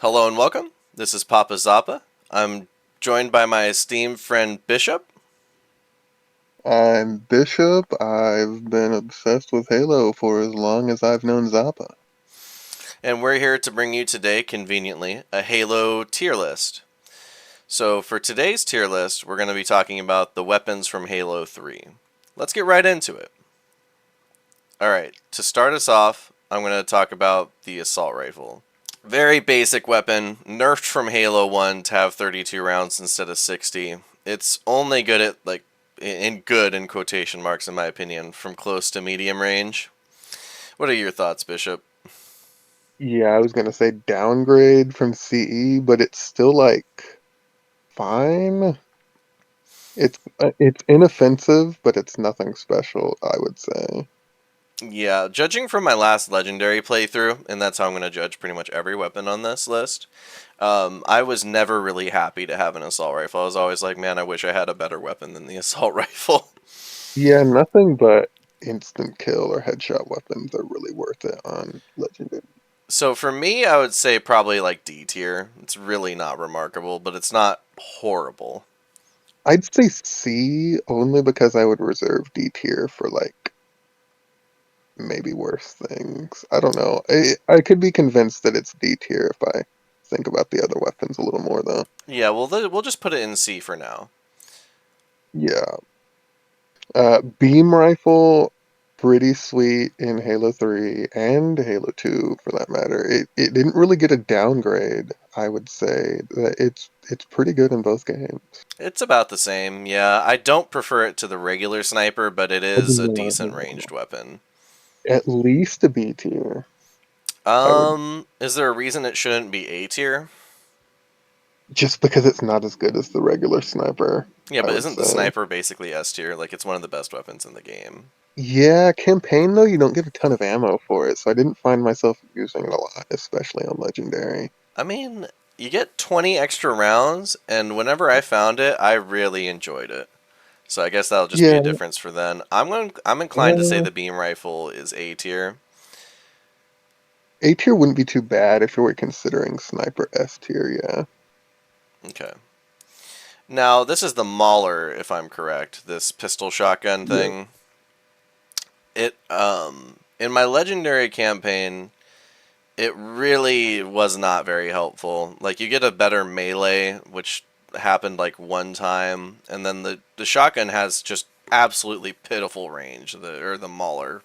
Hello and welcome. This is PappaZappa. I'm joined by my esteemed friend Bishop, I'm Bishop. I've been obsessed with Halo for as long as I've known Zappa. and we're here to bring you today, conveniently, a Halo tier list. So, for today's tier list, we're going to be talking about the weapons from Halo 3. Let's get right into it. Alright, to start us off, I'm going to talk about the assault rifle. Very basic weapon, nerfed from Halo 1 to have 32 rounds instead of 60. It's only good at, in good in quotation marks, in my opinion, from close to medium range. What are your thoughts, Bishop? Yeah, I was gonna say downgrade from CE, but it's still like fine. It's inoffensive, but it's nothing special, I would say. Yeah, judging from my last legendary playthrough, and that's how I'm going to judge pretty much every weapon on this list, I was never really happy to have an assault rifle. I was always like, man, I wish I had a better weapon than the assault rifle. Yeah, nothing but instant kill or headshot weapons are really worth it on Legendary. So for me, I would say probably like D tier. It's really not remarkable, but it's not horrible. I'd say C only because I would reserve D tier for like maybe worse things. I don't know. I could be convinced that it's D tier if I think about the other weapons a little more, though. Yeah, we'll just put it in C for now. Yeah. Beam rifle, pretty sweet in Halo 3 and Halo 2 for that matter. It didn't really get a downgrade, I would say. That it's pretty good in both games. It's about the same. Yeah, I don't prefer it to the regular sniper, but it I do is a not decent know. ranged weapon. At least a B tier, I would Is there a reason it shouldn't be A tier? just because it's not as good as the regular sniper, Yeah, I but would isn't the say. sniper basically S tier? Like, it's one of the best weapons in the game. Yeah, campaign though, you don't get a ton of ammo for it, so I didn't find myself using it a lot, especially on Legendary. I mean, you get 20 extra rounds, and whenever I found it, I really enjoyed it. So I guess that'll just be a Yeah, difference for then. I'm inclined to say uh, the beam rifle is A tier. A tier wouldn't be too bad if you were considering sniper S tier, yeah. Okay. Now, this is the Mauler, if I'm correct. This pistol shotgun Yeah. thing. It in my legendary campaign, it really was not very helpful. Like, you get a better melee, which happened like one time, and then the shotgun has just absolutely pitiful range. The Mauler.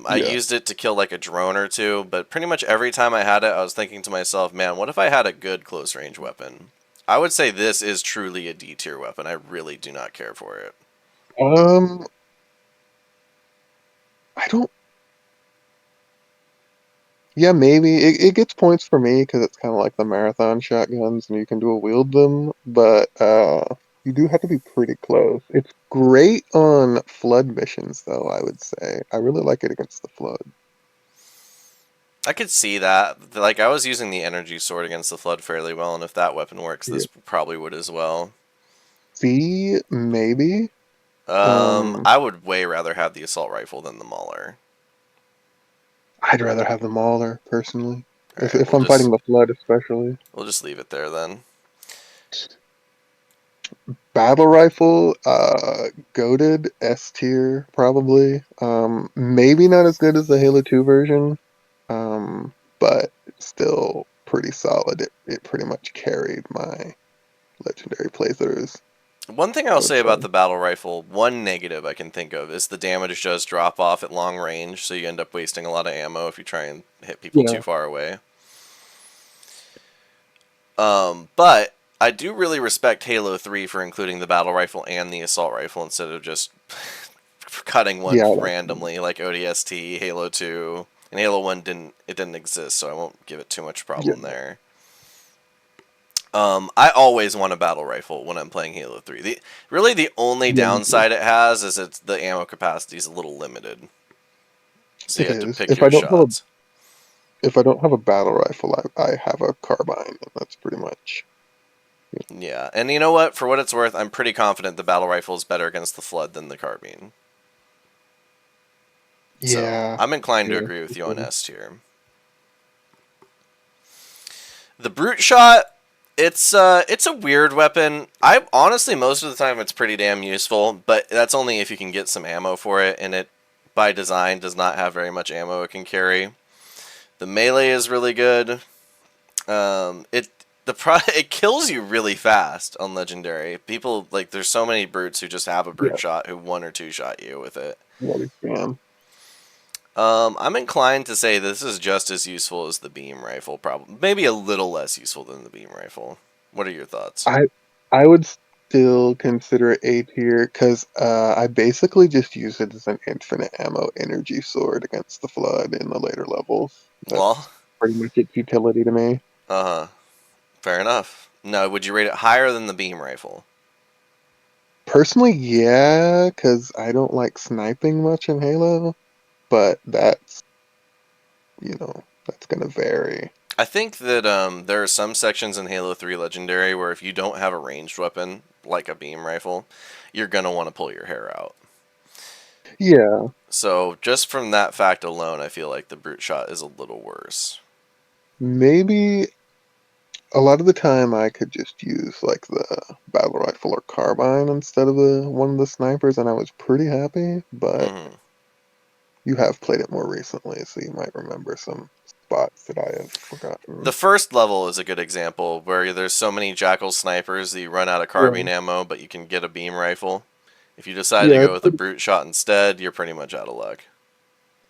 I Yeah. used it to kill like a drone or two, but pretty much every time I had it, I was thinking to myself, man, what if I had a good close range weapon? I would say this is truly a D tier weapon. I really do not care for it. Um, I don't, yeah, maybe. It gets points for me because it's kind of like the marathon shotguns and you can dual wield them, but you do have to be pretty close. It's great on flood missions, though, I would say. I really like it against the flood. I could see that. Like, I was using the energy sword against the flood fairly well, and if that weapon works, Yeah. this probably would as well. C, maybe. Um, I would way rather have the assault rifle than the Mauler. I'd rather have the Mauler, personally. All If right, if I'm fighting the flood, especially. we'll just leave it there then. Battle rifle, goated S tier, probably. Maybe not as good as the Halo 2 version, but still pretty solid. It pretty much carried my legendary playthroughs, One thing I I'll would say about say. the battle rifle, one negative I can think of, is the damage does drop off at long range, so you end up wasting a lot of ammo if you try and hit people too Yeah. far away. But I do really respect Halo 3 for including the battle rifle and the assault rifle instead of just cutting one Yeah, randomly like ODST, Halo 2, and Halo 1 didn't exist, so I won't give it too much problem yeah, there. I always want a battle rifle when I'm playing Halo 3. Really the only yeah, me too. downside it has is it's the ammo capacity is a little limited, so you It have to is. pick your shots. If I don't have a battle rifle, I have a carbine, and that's pretty much. Yeah, and you know what? For what it's worth, I'm pretty confident the battle rifle is better against the flood than the carbine. So Yeah, I'm inclined to yeah, agree with for you on sure. S tier. The brute shot, it's a weird weapon. I honestly most of the time it's pretty damn useful, but that's only if you can get some ammo for it, and it by design does not have very much ammo it can carry. The melee is really good. It it kills you really fast on legendary. People like there's so many brutes who just have a brute Yeah, shot who one or two shot you with it. really spam. I'm inclined to say this is just as useful as the beam rifle, probably maybe a little less useful than the beam rifle. What are your thoughts? I I would still consider it A tier because I basically just use it as an infinite ammo energy sword against the flood in the later levels. Well, That's pretty much its utility to me. uh huh. Fair enough. No, would you rate it higher than the beam rifle? Personally, yeah, because I don't like sniping much in Halo, but that's gonna vary. I think that there are some sections in Halo 3 Legendary where if you don't have a ranged weapon, like a beam rifle, you're going to want to pull your hair out. Yeah, So, just from that fact alone, I feel like the brute shot is a little worse. maybe a lot of the time I could just use like the battle rifle or carbine instead of the one of the snipers, and I was pretty happy. But Hmm. you have played it more recently, so you might remember some spots that I have The forgotten. first level is a good example where there's so many jackal snipers that you run out of carbine Yeah, ammo, but you can get a beam rifle. If you decide to yeah, go with a brute shot instead, you're pretty much out of luck.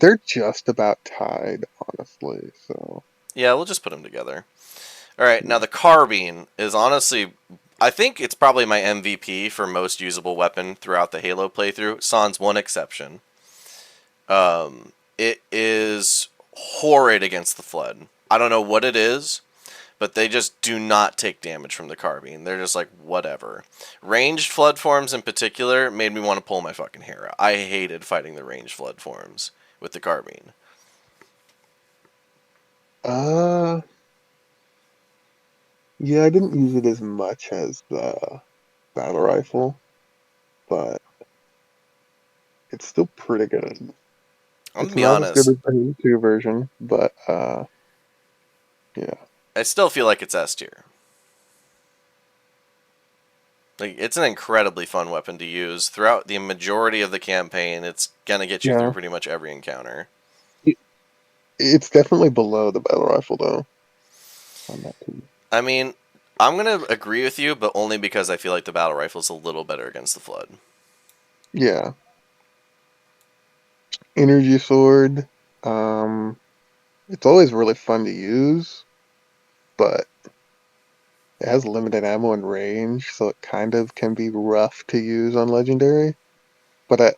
they're just about tied, honestly. So Yeah, we'll just put them together. All right, now yeah, the carbine is honestly, I think it's probably my MVP for most usable weapon throughout the Halo playthrough. Sans one exception. It is horrid against the Flood. I don't know what it is, but they just do not take damage from the carbine. They're just like whatever. Ranged Flood forms in particular made me want to pull my fucking hair out. I hated fighting the ranged Flood forms with the carbine. uh, yeah, I didn't use it as much as the battle rifle, but it's still pretty good. I'm gonna It's be not as good honest. as the Halo 2 version, but yeah, I still feel like it's S tier. Like it's an incredibly fun weapon to use throughout the majority of the campaign. It's gonna get you through yeah. pretty much every encounter. It, it's definitely below the battle rifle though on that too. I mean, I'm gonna agree with you, but only because I feel like the battle rifle is a little better against the Flood. Yeah, energy sword. Um, it's always really fun to use, but it has limited ammo and range, so it kind of can be rough to use on legendary. But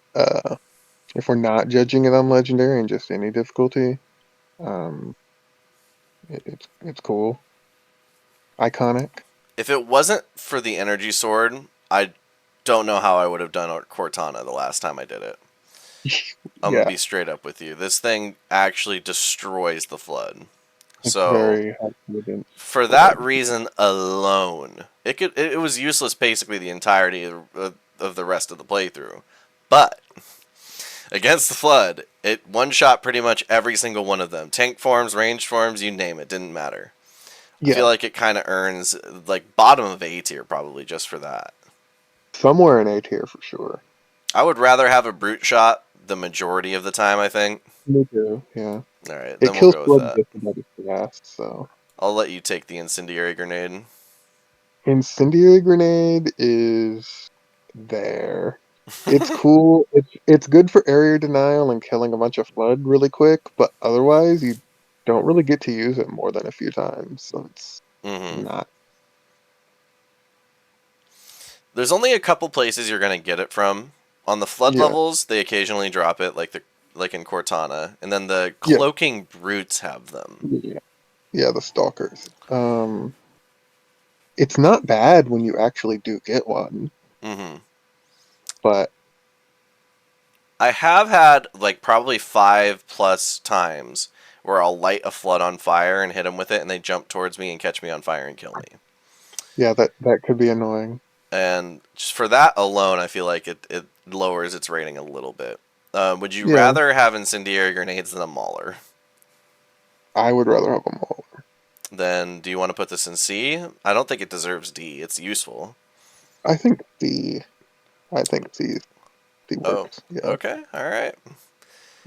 if we're not judging it on legendary and just any difficulty, um, it's cool, iconic. If it wasn't for the energy sword, I don't know how I would have done Cortana the last time I did it. I'm gonna Yeah, be straight up with you. This thing actually destroys the Flood. it's So very helpful against for that flood. reason alone, it was useless basically the entirety of the rest of the playthrough. But against the Flood, it one shot pretty much every single one of them. Tank forms, ranged forms, you name it, didn't matter. I feel Yeah, like it kind of earns like bottom of A tier probably just for that. somewhere in A tier for sure. I would rather have a brute shot the majority of the time, I think. Me too. Yeah, All right, it then we'll kills go with flood that. just about as fast. So I'll let you take the incendiary grenade. incendiary grenade is there. It's cool. It's good for area denial and killing a bunch of flood really quick, but otherwise you don't really get to use it more than a few times. So it's Hmm. not. There's only a couple places you're gonna get it from. On the flood Yeah, levels, they occasionally drop it, like in Cortana, and then the yeah, cloaking brutes have them. yeah, yeah. The stalkers. It's not bad when you actually do get one, Hmm. but I have had like probably 5+ times where I'll light a flood on fire and hit them with it, and they jump towards me and catch me on fire and kill me. yeah, that could be annoying. And just for that alone, I feel like it lowers its rating a little bit. Would you Yeah, rather have incendiary grenades than a mauler? I would rather have them all. Then do you want to put this in C? I don't think it deserves D. It's useful. I think C. I think C Oh, works. Yeah. okay. All right.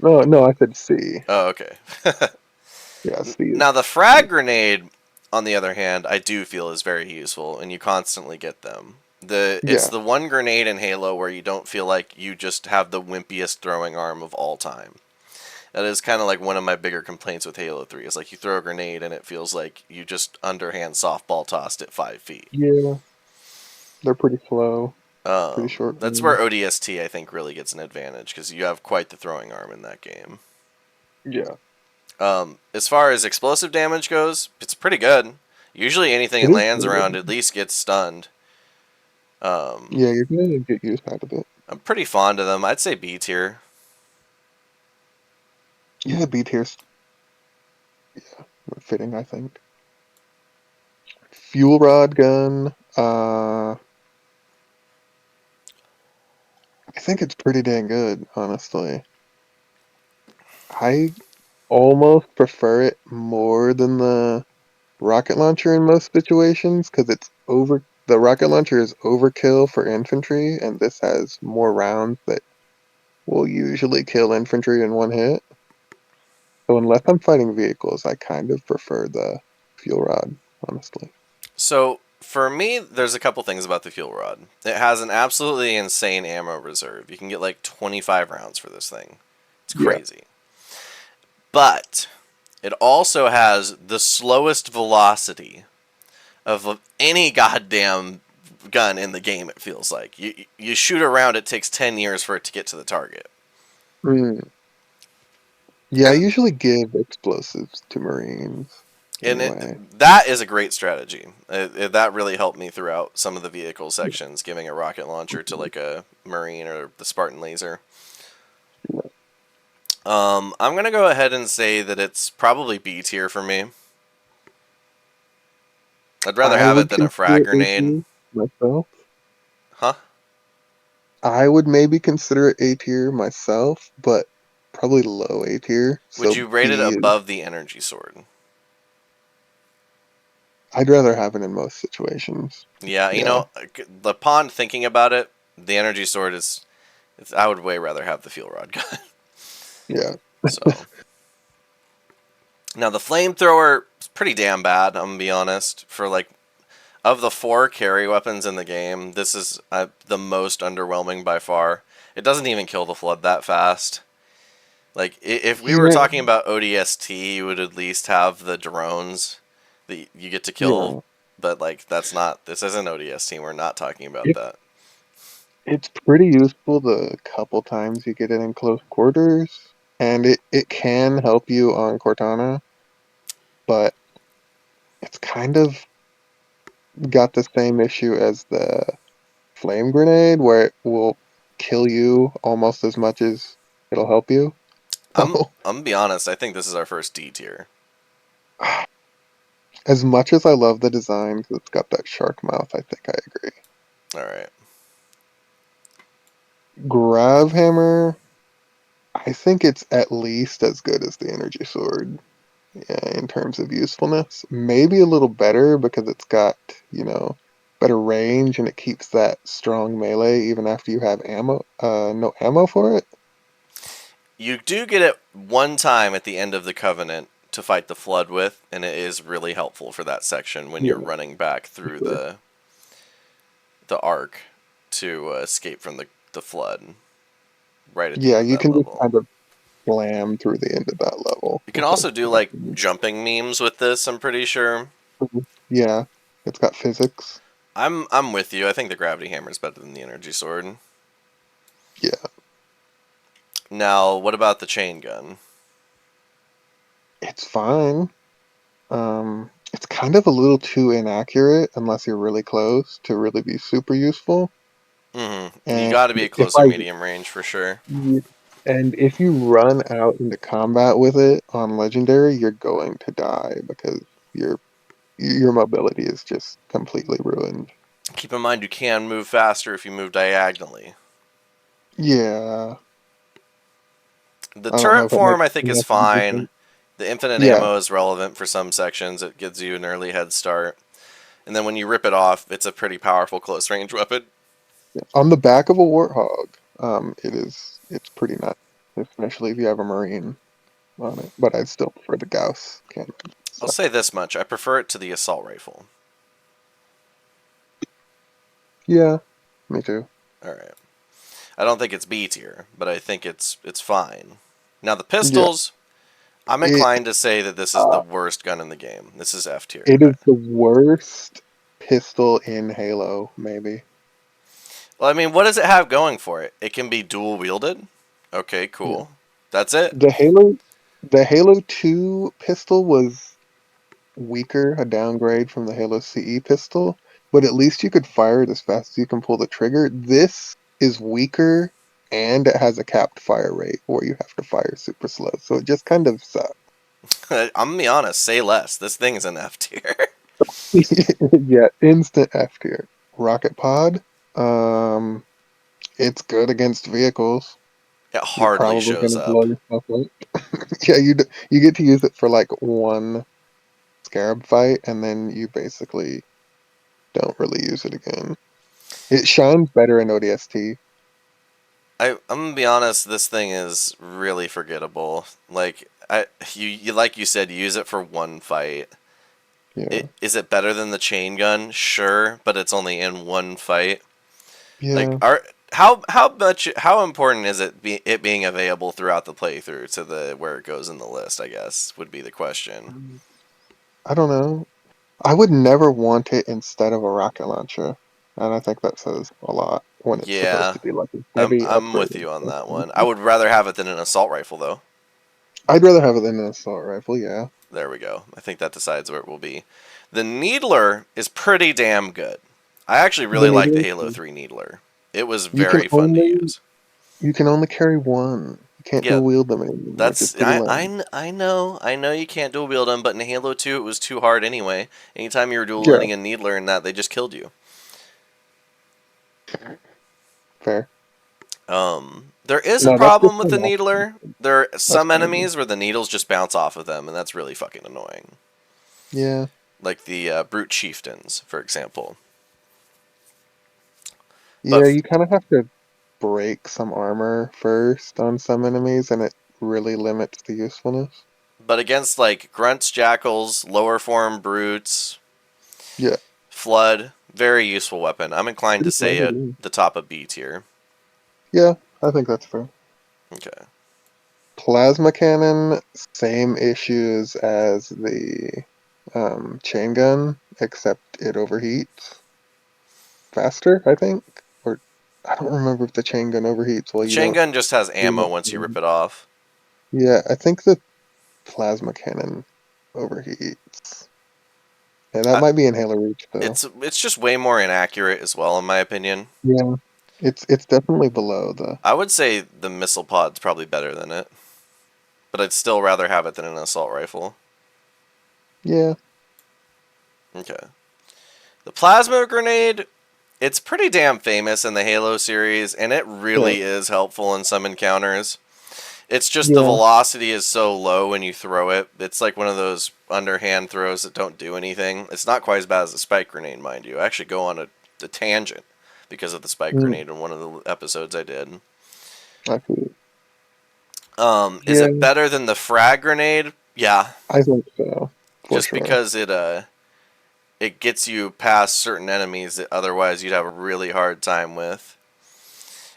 No, no, I said C. Oh, okay. Yeah, C is. Now the frag grenade, on the other hand, I do feel is very useful, and you constantly get them. It's Yeah, the one grenade in Halo where you don't feel like you just have the wimpiest throwing arm of all time. That is kind of like one of my bigger complaints with Halo 3. Is like you throw a grenade and it feels like you just underhand softball tossed it 5 feet. yeah. They're pretty slow, pretty short That's where range. ODST I think really gets an advantage because you have quite the throwing arm in that game. Yeah, As far as explosive damage goes, it's pretty good. Usually anything it it is lands pretty around good. at least gets stunned. Um, Yeah, you're gonna get used out of it. I'm pretty fond of them. I'd say B tier. Yeah, B tier's fitting, I think. Fuel rod gun. I think it's pretty dang good, honestly. I almost prefer it more than the rocket launcher in most situations because it's over. The rocket launcher is overkill for infantry, and this has more rounds that will usually kill infantry in one hit. So unless I'm fighting vehicles, I kind of prefer the fuel rod, honestly. So for me, there's a couple things about the fuel rod. It has an absolutely insane ammo reserve. You can get like 25 rounds for this thing. It's Yeah. crazy. But it also has the slowest velocity of any goddamn gun in the game. It feels like you shoot a round, it takes 10 years for it to get to the target. Mm. Yeah, I And usually give explosives to Marines and anyway. that is a great strategy. That really helped me throughout some of the vehicle sections, giving a rocket launcher to like a Marine or the Spartan laser. I'm gonna go ahead and say that it's probably B tier for me. I'd rather I have it would than a consider frag it A grenade. tier myself. Huh? I would maybe consider it A tier myself, but probably low A tier. Would So you rate it B is, above the energy sword? I'd rather have it in most situations. Yeah, Yeah, upon thinking about it, the energy sword is. I would way rather have the fuel rod gun. yeah, So now the flamethrower is pretty damn bad. I'm gonna be honest. For like of the four carry weapons in the game, this is the most underwhelming by far. It doesn't even kill the flood that fast. Like if we were yeah, talking about ODST, you would at least have the drones that you get to kill. yeah. But like that's not. This isn't ODST. We're not talking about It, that. it's pretty useful the couple times you get it in close quarters, and it can help you on Cortana, but it's kind of got the same issue as the flame grenade, where it will kill you almost as much as it'll help you. I'm I'm gonna be honest. I think this is our first D tier. As much as I love the design, 'cause it's got that shark mouth, I think I agree. All right. Grav hammer, I think it's at least as good as the energy sword, yeah, in terms of usefulness. Maybe a little better because it's got, you know, better range and it keeps that strong melee even after you have no ammo for it. You do get it one time at the end of the Covenant to fight the Flood with, and it is really helpful for that section when you're Yeah, running back for through sure. the arc to escape from the Flood right at the Yeah, end of you that can just level. kind of slam through the end of that level You can with those also do like weapons. jumping memes with this. I'm pretty sure. Mhm. Yeah, it's got physics. I'm with you. I think the gravity hammer is better than the energy sword. Yeah, Now, what about the chain gun? it's fine. It's kind of a little too inaccurate unless you're really close to really be super useful. You And got to be if close or medium range for sure. and if you run out into combat with it on legendary, you're going to die because your mobility is just completely ruined. Keep in mind you can move faster if you move diagonally. Yeah, The I don't know turret if it makes form I think is much of a fine. difference. The infinite Yeah. ammo is relevant for some sections. It gives you an early head start. And then when you rip it off, it's a pretty powerful close range weapon. On the back of a warthog, it's pretty nice, especially if you have a marine on it. But I'd still prefer the Gauss cannon. I'll So say this much: I prefer it to the assault rifle. yeah, me too. All right. I don't think it's B tier, but I think it's fine. Now the Yeah, pistols, I'm it inclined to say that this is the uh, worst gun in the game. This is F tier. it is the worst pistol in Halo, maybe. Well, I mean, what does it have going for it? It can be dual wielded. Okay, Yeah, cool. That's it. the Halo, the Halo 2 pistol was weaker, a downgrade from the Halo CE pistol, but at least you could fire it as fast as you can pull the trigger. This is weaker and it has a capped fire rate where you have to fire super slow. So it just kind of sucks. I'm gonna be honest. Say less. This thing is an F tier. Yeah, instant F tier. Rocket pod, um, it's good against vehicles. It You're hardly probably shows gonna up. blow yourself up. Yeah, you get to use it for like one scarab fight, and then you basically don't really use it again. It shines better in ODST. I'm gonna be honest. This thing is really forgettable. Like you like you said, use it for one fight. Yeah. Is it better than the chain gun? Sure, but it's only in one fight. Like, Yeah. how important is it being available throughout the playthrough to the where it goes in the list? I guess would be the question. I don't know. I would never want it instead of a rocket launcher. And I think that says a lot when it's supposed Yeah, to be like a I'm heavy I'm upgrade. with you on that one. I would rather have it than an assault rifle though. I'd rather have it than an assault rifle, yeah. There we go. I think that decides where it will be. The Needler is pretty damn good. I actually The really like the needle, Halo 3 Needler. It was you can very fun to only use. you can only carry one. You can't Yeah, dual wield them anymore, which is that's pretty lame. I know you can't dual wield them, but in Halo 2 it was too hard anyway. Anytime you were dual Yeah, wielding a Needler and that, they just killed you. fair. There is a No, that's just problem with an the option. Needler. There are That's some crazy. enemies where the needles just bounce off of them, and that's really fucking annoying. Yeah. Like the Brute Chieftains, for example. Yeah, But you kind of have to break some armor first on some enemies, and it really limits the usefulness. but against like grunts, jackals, lower form brutes, Yeah, flood, very useful weapon. I'm inclined to pretty say solid. at Yeah, the top of B tier. yeah, I think that's fair. Okay. Plasma cannon, same issues as the chain gun, except it overheats faster, I think. Or I don't remember if the chain gun overheats while The you chain don't. gun just has ammo once you rip it off. Yeah, I think the plasma cannon overheats. And that I, might be in Halo Reach though. it's just way more inaccurate as well, in my opinion. Yeah, it's definitely below the. I would say the missile pod's probably better than it, but I'd still rather have it than an assault rifle. Yeah, Okay. The plasma grenade, it's pretty damn famous in the Halo series, and it yeah, really is helpful in some encounters. It's just the yeah. velocity is so low when you throw it. It's like one of those underhand throws that don't do anything. It's not quite as bad as the spike grenade, mind you. I actually go on a tangent because of the spike Mm, grenade in one of the episodes I did. I see. Is Yeah, it better than the frag grenade? Yeah, I think so for just sure. because it gets you past certain enemies that otherwise you'd have a really hard time with.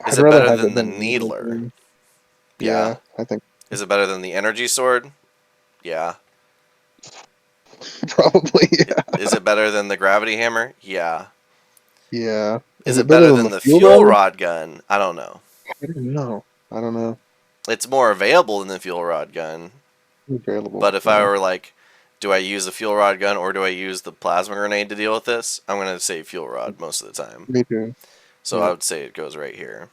Is I'd it rather better have it than the than needler? anything. Yeah. Yeah, I think Is it better than the energy sword? Yeah. probably. Yeah. Is it better than the gravity hammer? Yeah. Yeah. Is Is it it better better than than the the fuel fuel rod? rod gun? I don't know. I don't know. I don't know. It's more available than the fuel rod gun, Available. but if I Yeah. were like, do I use the fuel rod gun or do I use the plasma grenade to deal with this? I'm going to say fuel rod most of the time. Me too. So I Yeah. would say it goes right here.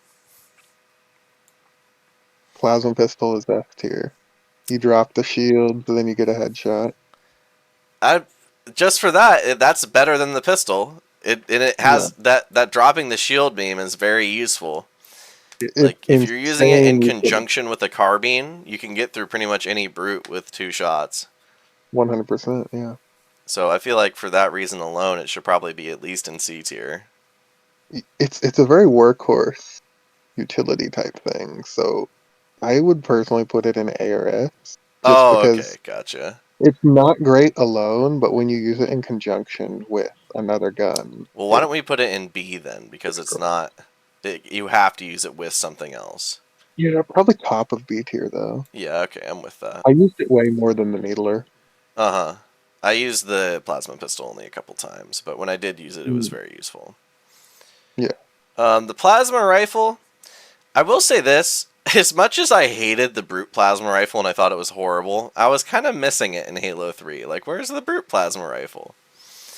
Plasma pistol is F tier. You drop the shield, then you get a headshot. I just for that, that's better than the pistol. It Yeah. has that dropping the shield beam is very useful. It's Like if you're using it in insane utility. conjunction with a carbine, you can get through pretty much any brute with 2 shots. 100%. Yeah. So I feel like for that reason alone, it should probably be at least in C tier. It's a very workhorse utility type thing. So I would personally put it in A or S just Oh, okay, because gotcha. it's not great alone, but when you use it in conjunction with another gun, Well, why it's don't we put it in B then? Because it's great. not. You have to use it with something else. Yeah, probably top of B tier though. Yeah, okay, I'm with that. I used it way more than the Needler. Uh huh. I used the plasma pistol only a couple times, but when I did use it, it was Mm, very useful. yeah. The plasma rifle, I will say this. As much as I hated the brute plasma rifle and I thought it was horrible, I was kind of missing it in Halo 3. Like, where's the brute plasma rifle?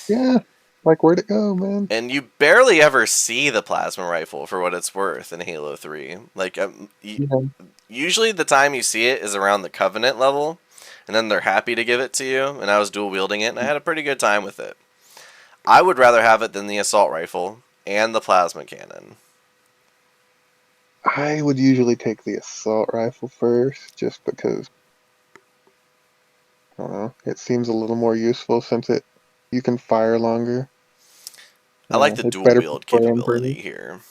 Yeah. Like where'd it go, man? And you barely ever see the plasma rifle for what it's worth in Halo 3. Like, Yeah. usually the time you see it is around the Covenant level, and then they're happy to give it to you. And I was dual wielding it, and I had a pretty good time with it. I would rather have it than the assault rifle and the plasma cannon. I would usually take the assault rifle first, just because I don't know. It seems a little more useful since it you can fire longer. I like the It's dual better for wield spray and pray. capability here.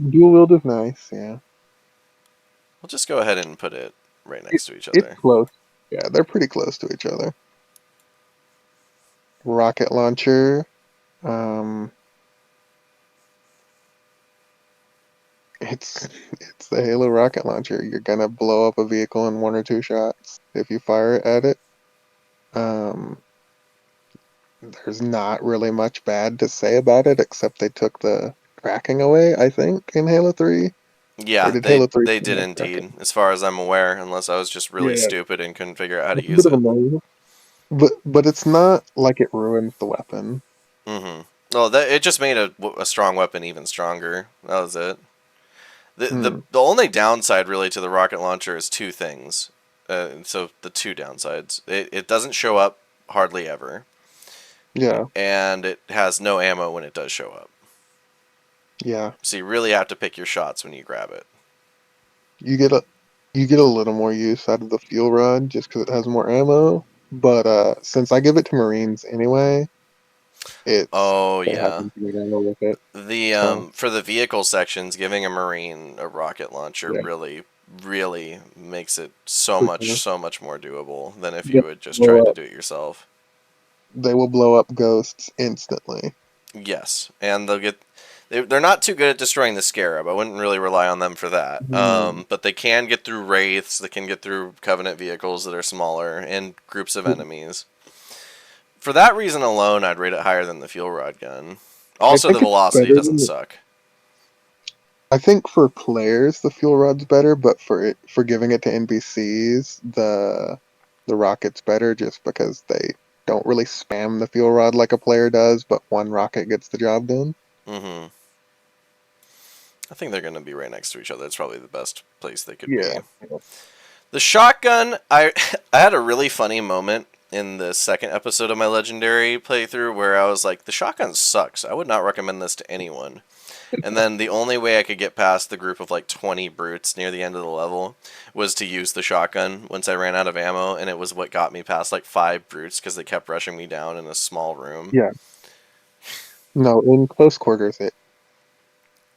Dual wield is nice, yeah. We'll just go ahead and put it right It, next to each it's other. close. Yeah, they're pretty close to each other. Rocket launcher. Um, it's the Halo rocket launcher. You're gonna blow up a vehicle in 1 or 2 shots if you fire it at it. Um, there's not really much bad to say about it except they took the tracking away, I think, in Halo 3. Or Yeah, did they Halo 3 they still did have tracking? indeed, as far as I'm aware, unless I was just really Yeah, stupid and couldn't figure out how to it's a use bit of a it. move. But it's not like it ruins the weapon. Mm-hmm. Well, it just made a strong weapon even stronger. That was it. Hmm. The only downside really to the rocket launcher is two things. So the two downsides: it doesn't show up hardly ever, Yeah, and it has no ammo when it does show up. yeah. So you really have to pick your shots when you grab it. You get a you get a little more use out of the fuel rod just because it has more ammo. But since I give it to Marines anyway, it's Oh they have yeah. infinite ammo with it. The So for the vehicle sections, giving a marine a rocket launcher yeah, really makes it quicker. so much more doable than if They you would just try blow to up. do it yourself. They will blow up ghosts instantly. Yes, and they're not too good at destroying the scarab. I wouldn't really rely on them for that. Hmm. But they can get through wraiths. They can get through covenant vehicles that are smaller and groups of enemies. For that reason alone, I'd rate it higher than the fuel rod gun. I Also, the think it's velocity better doesn't than suck. I think for players the fuel rod's better, but for giving it to NPCs, the rocket's better just because they don't really spam the fuel rod like a player does, but one rocket gets the job done. Hmm. I think they're going to be right next to each other. It's probably the best place they could Yeah. be. The shotgun, I had a really funny moment in the second episode of my legendary playthrough where I was like, the shotgun sucks. I would not recommend this to anyone. And then the only way I could get past the group of like 20 brutes near the end of the level was to use the shotgun once I ran out of ammo, and it was what got me past like 5 brutes because they kept rushing me down in a small room. Yeah. No, in close quarters it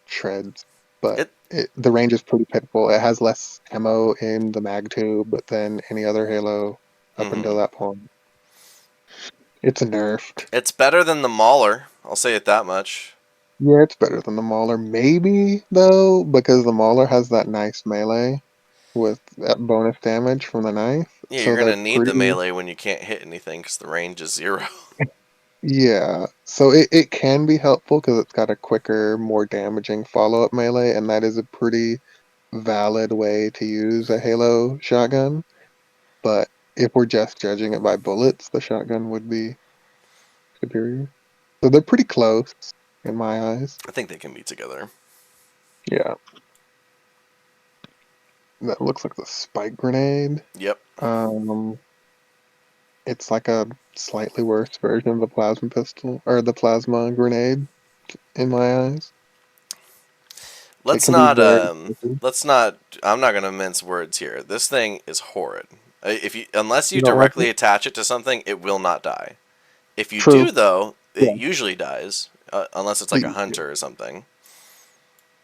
shreds, but It the range is pretty pitiful. It has less ammo in the mag tube than any other Halo up until mhm. that point. It's nerfed. It's better than the Mauler. I'll say it that much. Yeah, it's better than the Mauler, maybe though, because the Mauler has that nice melee with that bonus damage from the knife. Yeah, you're So gonna they're need the pretty, melee when you can't hit anything because the range is 0. yeah. So it can be helpful because it's got a quicker, more damaging follow-up melee, and that is a pretty valid way to use a Halo shotgun. But if we're just judging it by bullets, the shotgun would be superior. So they're pretty close in my eyes. I think they can be together. Yeah, that looks like the spike grenade. Yep. Um, it's like a slightly worse version of the plasma pistol or the plasma grenade in my eyes. It Let's can be not very expensive. let's not I'm not going to mince words here. This thing is horrid. If you unless you You don't like directly it? attach it to something, it will not die. If you True. do though, it Yeah. usually dies unless it's like a Y- hunter or something.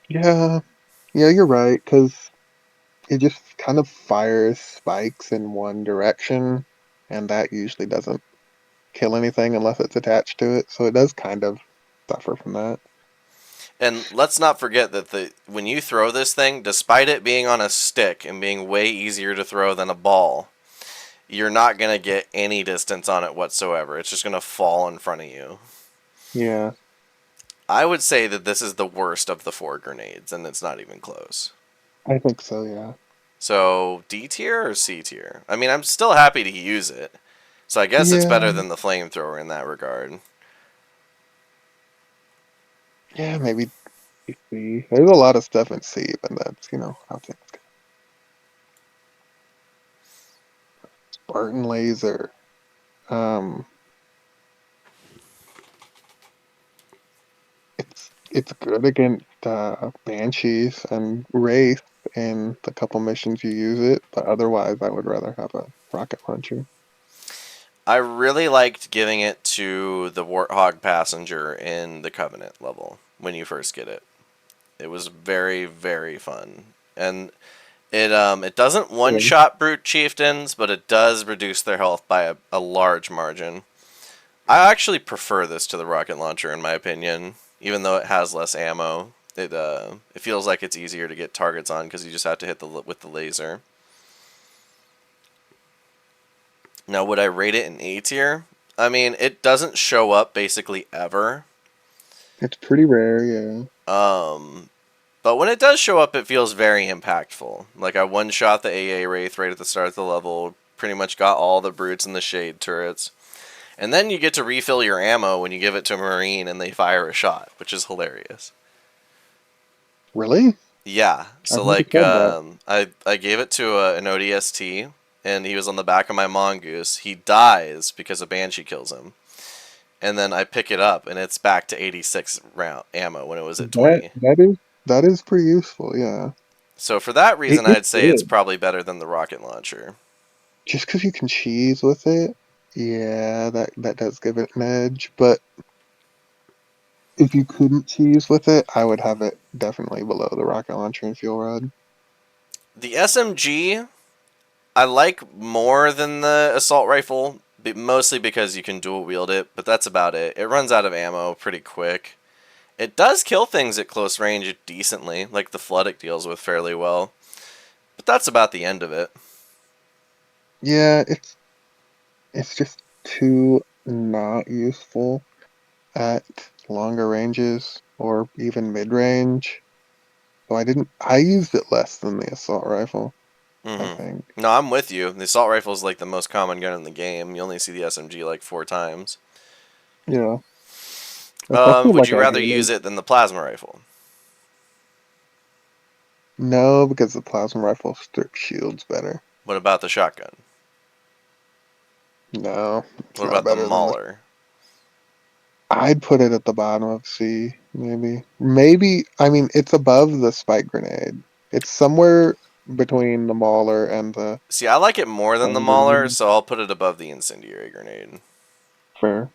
Yeah. Yeah, you're right, because it just kind of fires spikes in one direction, and that usually doesn't kill anything unless it's attached to it. So it does kind of suffer from that. And let's not forget that the when you throw this thing, despite it being on a stick and being way easier to throw than a ball, you're not going to get any distance on it whatsoever. It's just going to fall in front of you. Yeah, I would say that this is the worst of the four grenades, and it's not even close. I think so, yeah. So, D tier or C tier? I mean, I'm still happy to use it. So, I guess it's Yeah, better than the flamethrower in that regard. yeah, maybe C. There's a lot of stuff in C, but that's, how things go. Spartan laser. Um, it's good against banshees and wraith in the couple missions you use it, but otherwise I would rather have a rocket launcher. I really liked giving it to the Warthog passenger in the Covenant level when you first get it. It was very, very fun. And it doesn't one Yeah. shot brute chieftains, but it does reduce their health by a large margin. I actually prefer this to the rocket launcher in my opinion, even though it has less ammo. It feels like it's easier to get targets on because you just have to hit the with the laser. Now, would I rate it in A tier? I mean, it doesn't show up basically ever. It's pretty rare, yeah. Um, but when it does show up, it feels very impactful. Like I one shot the AA Wraith right at the start of the level, pretty much got all the brutes and the shade turrets. And then you get to refill your ammo when you give it to a Marine and they fire a shot, which is hilarious. Really? Yeah, I've so never like said that. I gave it to an ODST, and he was on the back of my mongoose. He dies because a banshee kills him, and then I pick it up, and it's back to 86 round ammo when it was at That 20. that is pretty useful, yeah. So for that reason, It's I'd say it's good. probably better than the rocket launcher. Just because you can cheese with it, yeah, that does give it an edge. But if you couldn't cheese with it, I would have it definitely below the rocket launcher and fuel rod. The SMG I like more than the assault rifle, mostly because you can dual wield it, but that's about it. It runs out of ammo pretty quick. It does kill things at close range decently, like the flood it deals with fairly well, but that's about the end of it. Yeah, it's just too not useful at longer ranges or even mid range. So I used it less than the assault rifle, I Mm-hmm. think. No, I'm with you. The assault rifle is like the most common gun in the game. You only see the SMG like 4 times. Yeah, especially Would like you a rather Halo. use it than the plasma rifle? No, because the plasma rifle strips shields better. What about the shotgun? No, it's What not about the better than the. mauler? I'd put it at the bottom of C, maybe. Maybe, I mean, it's above the spike grenade. It's somewhere between the Mauler and the See, I like it more than the flame mauler, grenade. so I'll put it above the incendiary grenade. Fair.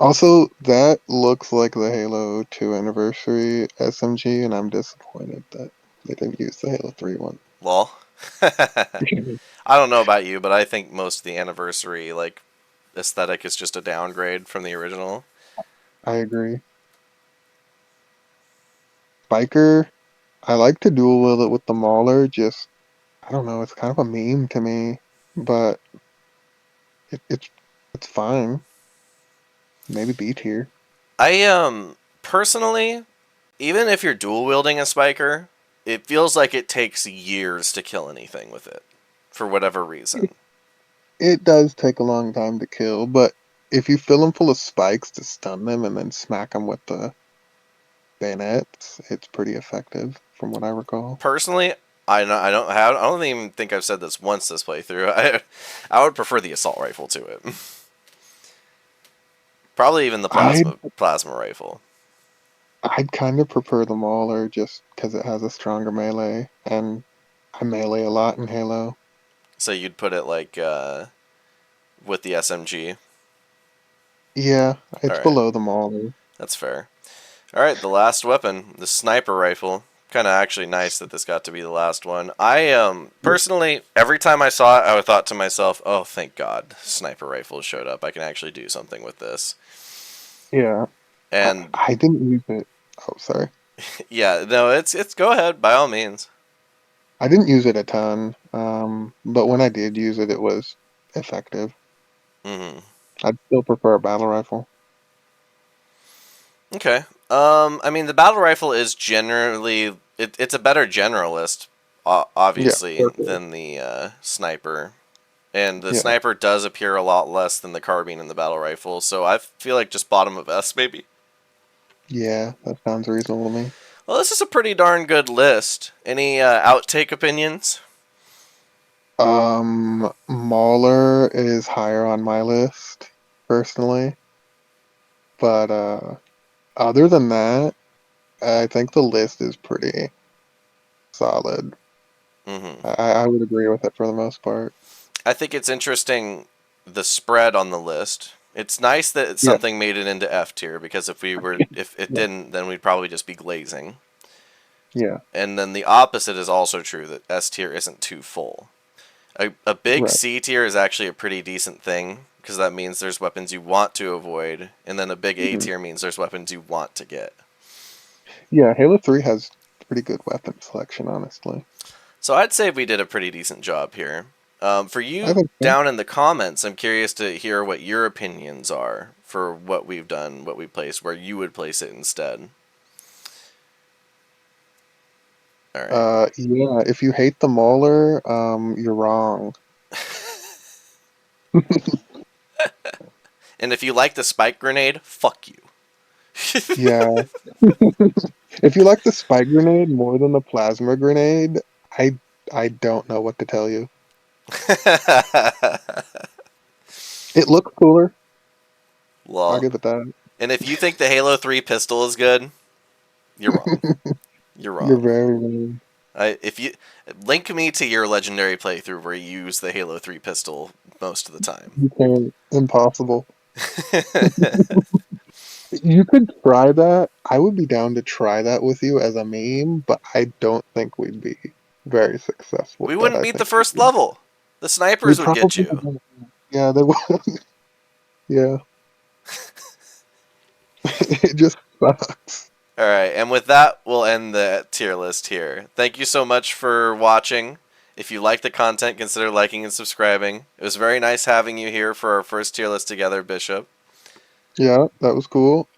Also, that looks like the Halo 2 anniversary SMG, and I'm disappointed that they didn't use the Halo 3 one. Lol. I don't know about you, but I think most of the anniversary like aesthetic is just a downgrade from the original. I agree. Spiker, I like to dual wield it with the Mauler, just, I don't know, it's kind of a meme to me, but it's fine. Maybe B tier. I personally, even if you're dual wielding a spiker, it feels like it takes years to kill anything with it for whatever reason. It does take a long time to kill, but if you fill them full of spikes to stun them and then smack them with the bayonets, it's pretty effective, from what I recall. Personally, I don't even think I've said this once this playthrough. I would prefer the assault rifle to it. Probably even the I'd plasma rifle. I'd kind of prefer the Mauler just because it has a stronger melee, and I melee a lot in Halo. So you'd put it like with the SMG. Yeah, All it's right, below the Mauler. that's fair. All right, the last weapon, the sniper rifle. Kind of actually nice that this got to be the last one. I personally, every time I saw it, I thought to myself, "Oh, thank God, sniper rifles showed up. I can actually do something with this." Yeah, And I didn't use it. Oh, sorry. yeah, no, it's go ahead by all means. I didn't use it a ton, but when I did use it, it was effective. Hmm. I'd still prefer a battle rifle. Okay. I mean, the battle rifle is generally it's a better generalist, Yeah, obviously, for sure. than the sniper. And the Yeah, sniper does appear a lot less than the carbine in the battle rifle, so I feel like just bottom of S maybe. yeah, that sounds reasonable to me. Well, this is a pretty darn good list. Any outtake opinions? Mauler is higher on my list personally, but other than that, I think the list is pretty solid. Hmm. I would agree with it for the most part. I think it's interesting the spread on the list. It's nice that Yeah, something made it into F tier because if it yeah, didn't, then we'd probably just be glazing. yeah, And then the opposite is also true that S tier isn't too full. A big right. C tier is actually a pretty decent thing because that means there's weapons you want to avoid, and then a big A Mhm. tier means there's weapons you want to get. Yeah, Halo 3 has pretty good weapon selection, honestly. So I'd say we did a pretty decent job here. For I you think so. down in the comments, I'm curious to hear what your opinions are for what we've done, what we placed, where you would place it instead. All right. Yeah, if you hate the Mauler, you're wrong. And if you like the spike grenade, fuck you. Yeah. If you like the spike grenade more than the plasma grenade, I I don't know what to tell you. It looks cooler. I'll Well, give it that. and if you think the Halo 3 pistol is good, you're wrong. You're You're wrong. very wrong. If you link me to your legendary playthrough where you use the Halo 3 pistol most of the time. You can't. Impossible. You could try that. I would be down to try that with you as a meme, but I don't think we'd be very successful We with that. wouldn't I beat the think first level. The we snipers would get probably you. would. Yeah, they would. Yeah, it just sucks. All right, and with that, we'll end the tier list here. Thank you so much for watching. If you like the content, consider liking and subscribing. It was very nice having you here for our first tier list together, Bishop. Yeah, that was cool.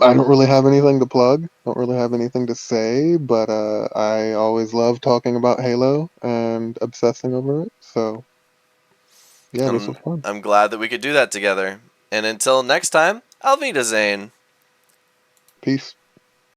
I don't really have anything to plug. Don't really have anything to say, but I always love talking about Halo and obsessing over it. So yeah, this I'm was fun. I'm glad that we could do that together. And until next time, Alvida Zane. Peace.